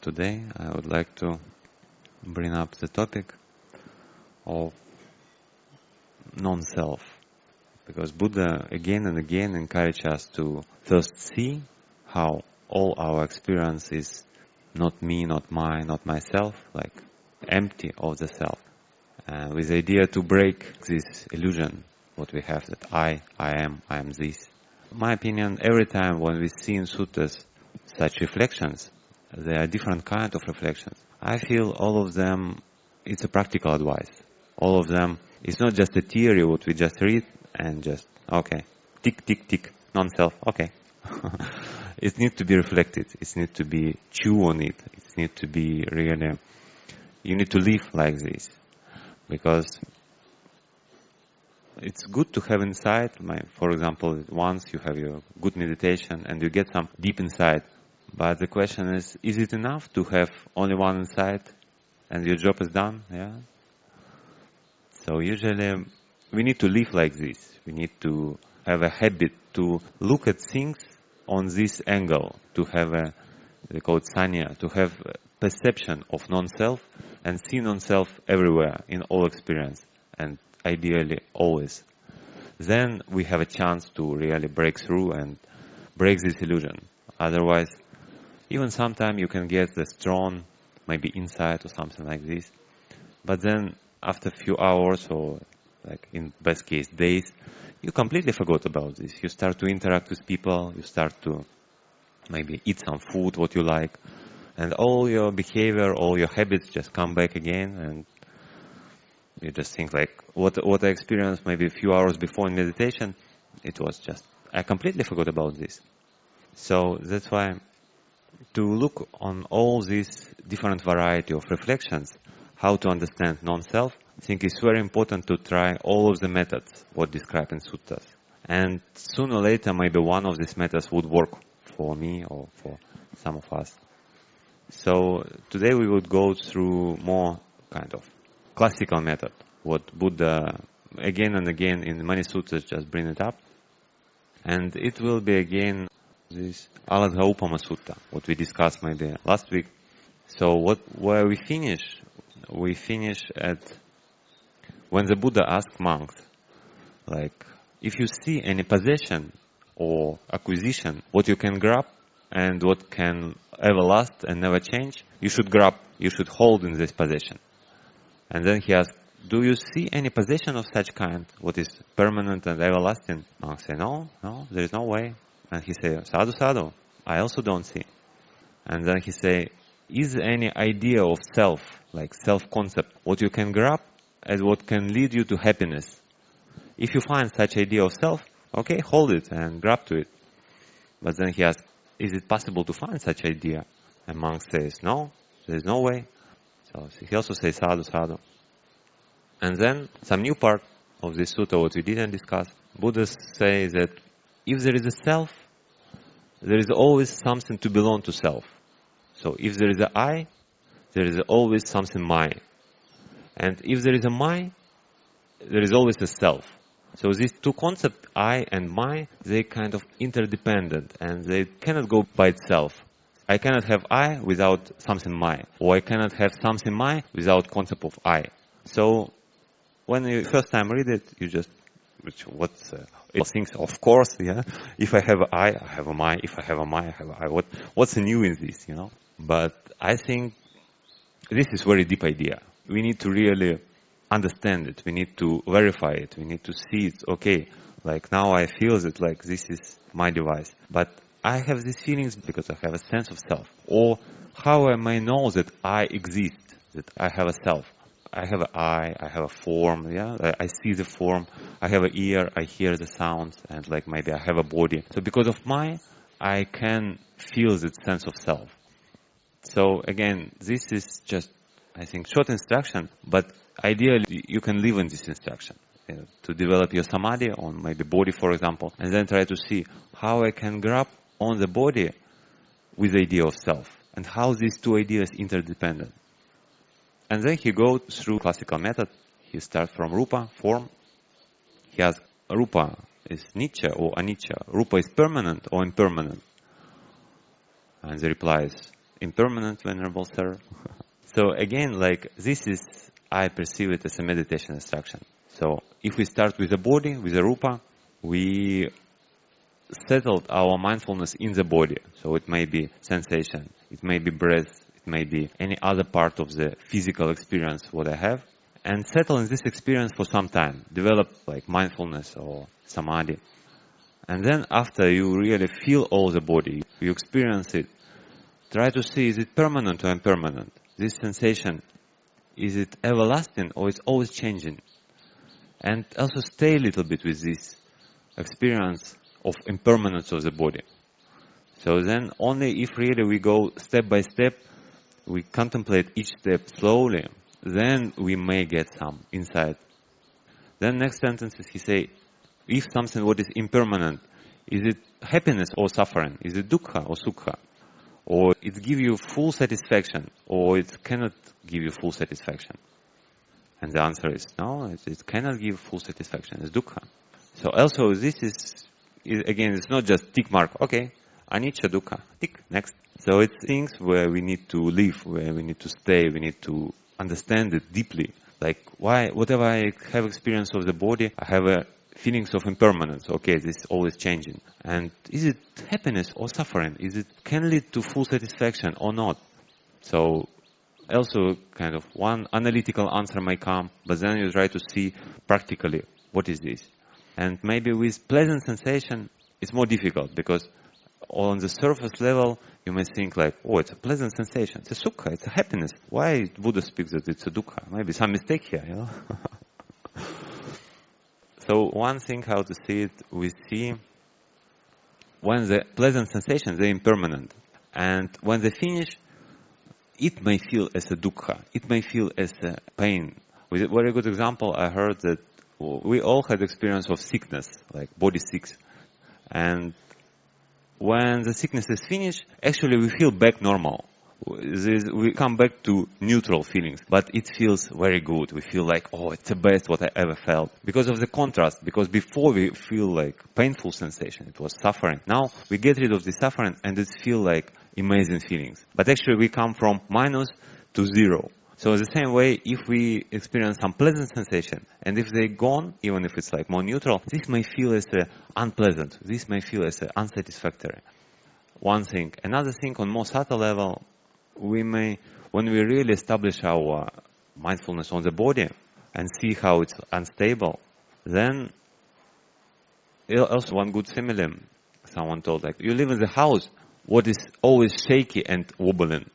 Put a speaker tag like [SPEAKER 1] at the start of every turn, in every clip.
[SPEAKER 1] today I would like to bring up the topic of non-self. Because Buddha again and again encourages us to first see how all our experience is not me, not mine, not myself, like empty of the self. With the idea to break this illusion, what we have, that I am this. In my opinion, every time when we see in suttas such reflections, there are different kinds of reflections. I feel all of them, it's a practical advice. All of them, it's not just a theory what we just read and just, okay, tick, tick, tick, non-self, okay. It needs to be reflected. It needs to be chew on it. It needs to be really, you need to live like this. Because it's good to have insight. For example, once you have your good meditation and you get some deep insight. But the question is it enough to have only one insight and your job is done? Yeah. So usually we need to live like this. We need to have a habit to look at things on this angle, to have they call it sanya, to have perception of non-self and see non-self everywhere in all experience and ideally always. Then we have a chance to really break through and break this illusion. Otherwise, even sometimes you can get the strong, maybe insight or something like this. But then after a few hours or like in best case days, you completely forgot about this. You start to interact with people, you start to maybe eat some food, what you like, and all your behavior, all your habits just come back again, and you just think like, what I experienced maybe a few hours before in meditation, it was just, I completely forgot about this. So that's why to look on all these different variety of reflections, how to understand non-self, I think it's very important to try all of the methods what described in suttas. And sooner or later, maybe one of these methods would work for me or for some of us. So today we would go through more kind of classical method, what Buddha again and again in many suttas just bring it up. And it will be again this alagaddūpama sutta, what we discussed maybe last week. So where we finish at when the Buddha asked monks, like, if you see any possession or acquisition, what you can grab and what can ever last and never change, you should grab, you should hold in this possession. And then he asked, do you see any possession of such kind, what is permanent and everlasting? Monks say, no, there is no way. And he said, sadhu, sadhu, I also don't see. And then he say, is there any idea of self, like self-concept, what you can grab and what can lead you to happiness? If you find such idea of self, okay, hold it and grab to it. But then he asked, is it possible to find such idea? And monk says, no, there is no way. So he also says, sadhu, sadhu. And then some new part of this sutta, what we didn't discuss, Buddha says that if there is a self, there is always something to belong to self. So if there is an I, there is always something my. And if there is a my, there is always a self. So these two concepts, I and my, they kind of interdependent and they cannot go by itself. I cannot have I without something my, or I cannot have something my without concept of I. So when you first time read it, you just, it thinks, of course, yeah. If I have I have a my. If I have a my, I have a I. What's new in this, you know? But I think this is very deep idea. We need to really understand it. We need to verify it. We need to see it. Okay, like now I feel that like this is my device. But I have these feelings because I have a sense of self. Or how I may know that I exist, that I have a self. I have an eye, I have a form, yeah. I see the form. I have an ear, I hear the sounds, and like maybe I have a body. So because of I can feel that sense of self. So again, this is just, I think, short instruction, but ideally you can live in this instruction. To develop your samadhi on maybe body, for example, and then try to see how I can grab on the body with the idea of self, and how these two ideas interdependent. And then he goes through classical method. He starts from rupa, form. He asks, rupa is nitya or anicca? Rupa is permanent or impermanent? And the reply is, impermanent, Venerable Sir. So again, like this is, I perceive it as a meditation instruction. So if we start with the body, with the rupa, we settled our mindfulness in the body. So it may be sensation, it may be breath, it may be any other part of the physical experience what I have, and settle in this experience for some time. Develop like mindfulness or samadhi. And then after you really feel all the body, you experience it, try to see, is it permanent or impermanent? This sensation, is it everlasting or it's always changing? And also stay a little bit with this experience of impermanence of the body. So then only if really we go step by step, we contemplate each step slowly, then we may get some insight. Then next sentences he say, if something what is impermanent, is it happiness or suffering? Is it dukkha or sukha? Or it give you full satisfaction, or it cannot give you full satisfaction? And the answer is no, it cannot give full satisfaction, it's dukkha. So also this is again, it's not just tick mark, okay, anicca, dukkha, tick, next. So it's things where we need to live, where we need to stay, we need to understand it deeply. Like why, whatever I have experience of the body, I have a feelings of impermanence. Okay, this is always changing. And is it happiness or suffering? Is it can lead to full satisfaction or not? So also kind of one analytical answer may come, but then you try to see practically what is this. And maybe with pleasant sensation, it's more difficult because on the surface level, you may think like, oh, it's a pleasant sensation. It's a sukha, it's a happiness. Why Buddha speaks that it's a dukkha? Maybe some mistake here, you know? So one thing how to see it, we see when the pleasant sensations, they're impermanent. And when they finish, it may feel as a dukkha. It may feel as a pain. With a very good example, I heard that we all had experience of sickness, like body sick. And when the sickness is finished, actually we feel back normal. We come back to neutral feelings, but it feels very good. We feel like, oh, it's the best what I ever felt. Because of the contrast, because before we feel like painful sensation, it was suffering. Now we get rid of the suffering and it feels like amazing feelings. But actually we come from minus to zero. So in the same way, if we experience some pleasant sensation, and if they're gone, even if it's like more neutral, this may feel as unpleasant. This may feel as unsatisfactory. One thing. Another thing on more subtle level, we may, when we really establish our mindfulness on the body and see how it's unstable, then also one good simile, someone told, like, you live in the house, what is always shaky and wobbling.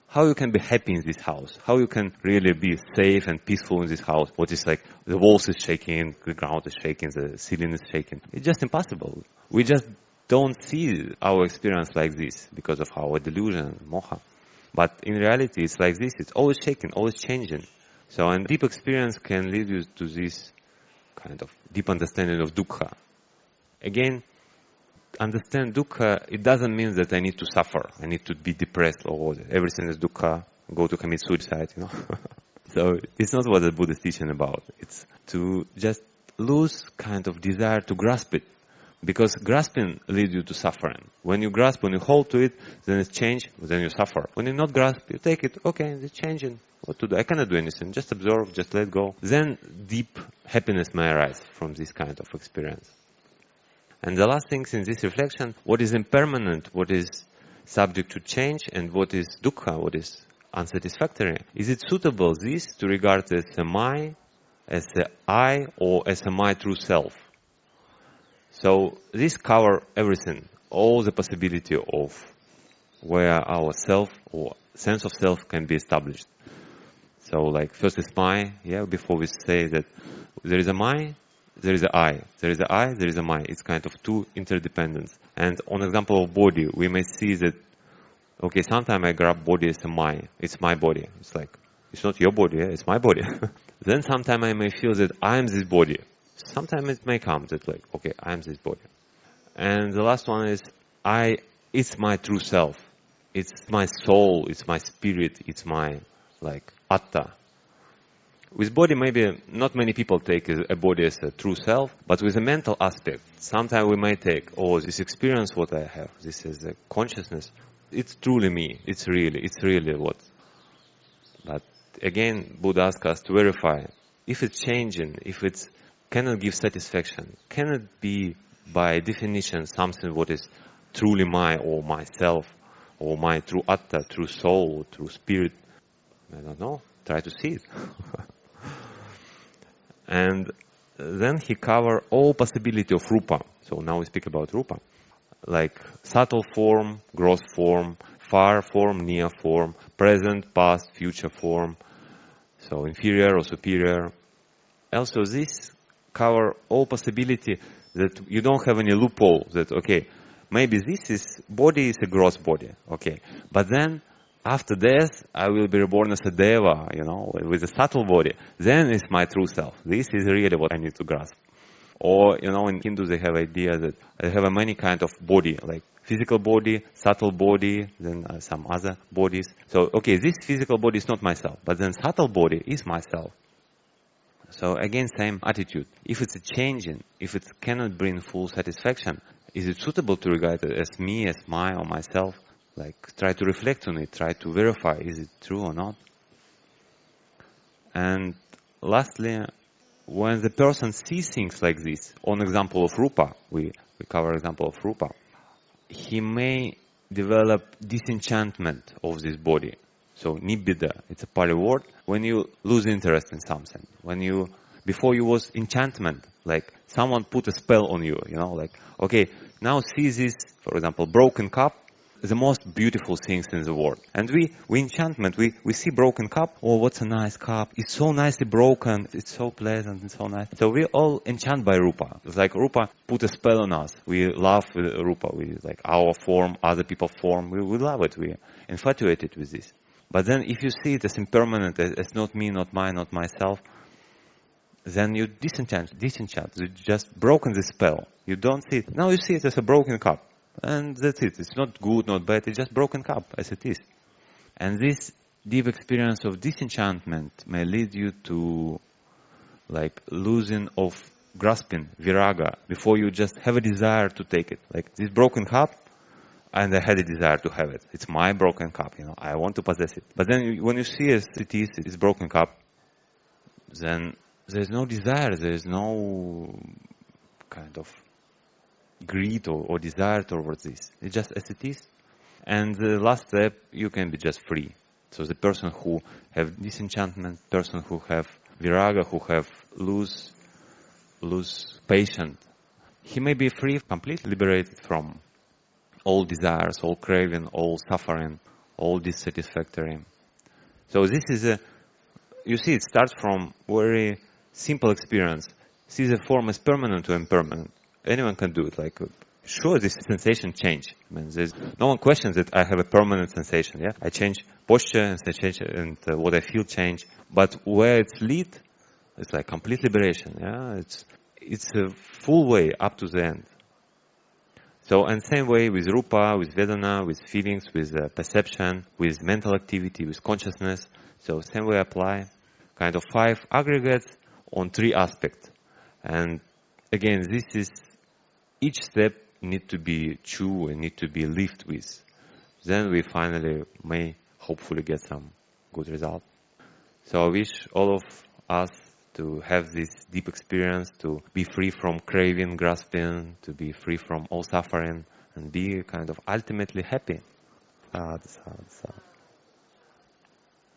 [SPEAKER 1] How you can be happy in this house? How you can really be safe and peaceful in this house? What is like, the walls is shaking, the ground is shaking, the ceiling is shaking. It's just impossible. We just don't see our experience like this because of our delusion, moha. But in reality, it's like this. It's always shaking, always changing. So, and deep experience can lead you to this kind of deep understanding of dukkha. Again, understand dukkha, it doesn't mean that I need to suffer. I need to be depressed or everything is dukkha, go to commit suicide, you know. So, it's not what the Buddha is teaching about. It's to just lose kind of desire to grasp it. Because grasping leads you to suffering. When you grasp, when you hold to it, then it's change, then you suffer. When you not grasp, you take it, okay, it's changing. What to do? I cannot do anything. Just observe, just let go. Then deep happiness may arise from this kind of experience. And the last things in this reflection, what is impermanent, what is subject to change, and what is dukkha, what is unsatisfactory. Is it suitable this to regard as a my, as a I, or as a my true self? So this cover everything, all the possibility of where our self or sense of self can be established. So like first is my, before we say that there is a my, there is a I. There is a I, there is a my. It's kind of two interdependence. And on example of body, we may see that, okay, sometimes I grab body as a my. It's my body. It's like, it's not your body, it's my body. Then sometimes I may feel that I am this body. Sometimes it may come that like, okay, I am this body. And the last one is, it's my true self. It's my soul, it's my spirit, it's my, like, atta. With body, maybe not many people take a body as a true self, but with a mental aspect, sometimes we may take, oh, this experience what I have, this is the consciousness, it's truly me. It's really what. But again, Buddha asks us to verify if it's changing, if it cannot give satisfaction, cannot be by definition something what is truly my or myself or my true atta, true soul, true spirit. I don't know. Try to see it. And then he cover all possibility of rupa. So now we speak about rupa. Like subtle form, gross form, far form, near form, present, past, future form. So inferior or superior. Also this cover all possibility that you don't have any loophole that, okay, maybe this body is a gross body, okay. But then after death, I will be reborn as a deva, with a subtle body. Then it's my true self. This is really what I need to grasp. Or, in Hindu they have idea that they have a many kind of body, like physical body, subtle body, then some other bodies. So, okay, this physical body is not myself, but then subtle body is myself. So again, same attitude. If it's a changing, if it cannot bring full satisfaction, is it suitable to regard it as me, as my or myself? Like, try to reflect on it, try to verify, is it true or not? And lastly, when the person sees things like this, on example of rupa, we cover example of rupa, he may develop disenchantment of this body. So nibbida, it's a Pali word, when you lose interest in something. Before you was enchantment, like someone put a spell on you, like, okay, now see this, for example, broken cup, the most beautiful things in the world. And we enchantment, we see broken cup, oh, what's a nice cup, it's so nicely broken, it's so pleasant and so nice. So we all enchant by rupa. It's like rupa put a spell on us. We love rupa, we like our form, other people's form, we love it, we infatuated with this. But then if you see it as impermanent, as not me, not mine, not myself, then you disenchant, you just broken the spell. You don't see it, now you see it as a broken cup. And that's it. It's not good, not bad. It's just broken cup as it is. And this deep experience of disenchantment may lead you to like losing of grasping, viraga, before you just have a desire to take it. Like this broken cup, and I had a desire to have it. It's my broken cup, I want to possess it. But then when you see as it is, it's broken cup, then there's no desire, there's no kind of greed or desire towards this. It's just as it is. And the last step, you can be just free. So the person who have disenchantment, person who have viraga, who have lose patience, he may be free, completely liberated from all desires, all craving, all suffering, all dissatisfactory. So this is you see, it starts from very simple experience. See the form as permanent to impermanent. Anyone can do it. Like, sure, this sensation change. I mean, no one questions that I have a permanent sensation. Yeah, I change posture and sensation, and what I feel change. But where it's lead, it's like complete liberation. Yeah, it's a full way up to the end. So, and same way with rupa, with vedana, with feelings, with perception, with mental activity, with consciousness. So, same way apply kind of 5 aggregates on 3 aspects. And again, this is each step need to be true and need to be lived with. Then we finally may hopefully get some good result. So I wish all of us to have this deep experience, to be free from craving, grasping, to be free from all suffering, and be kind of ultimately happy. Sadhu, sadhu, sadhu.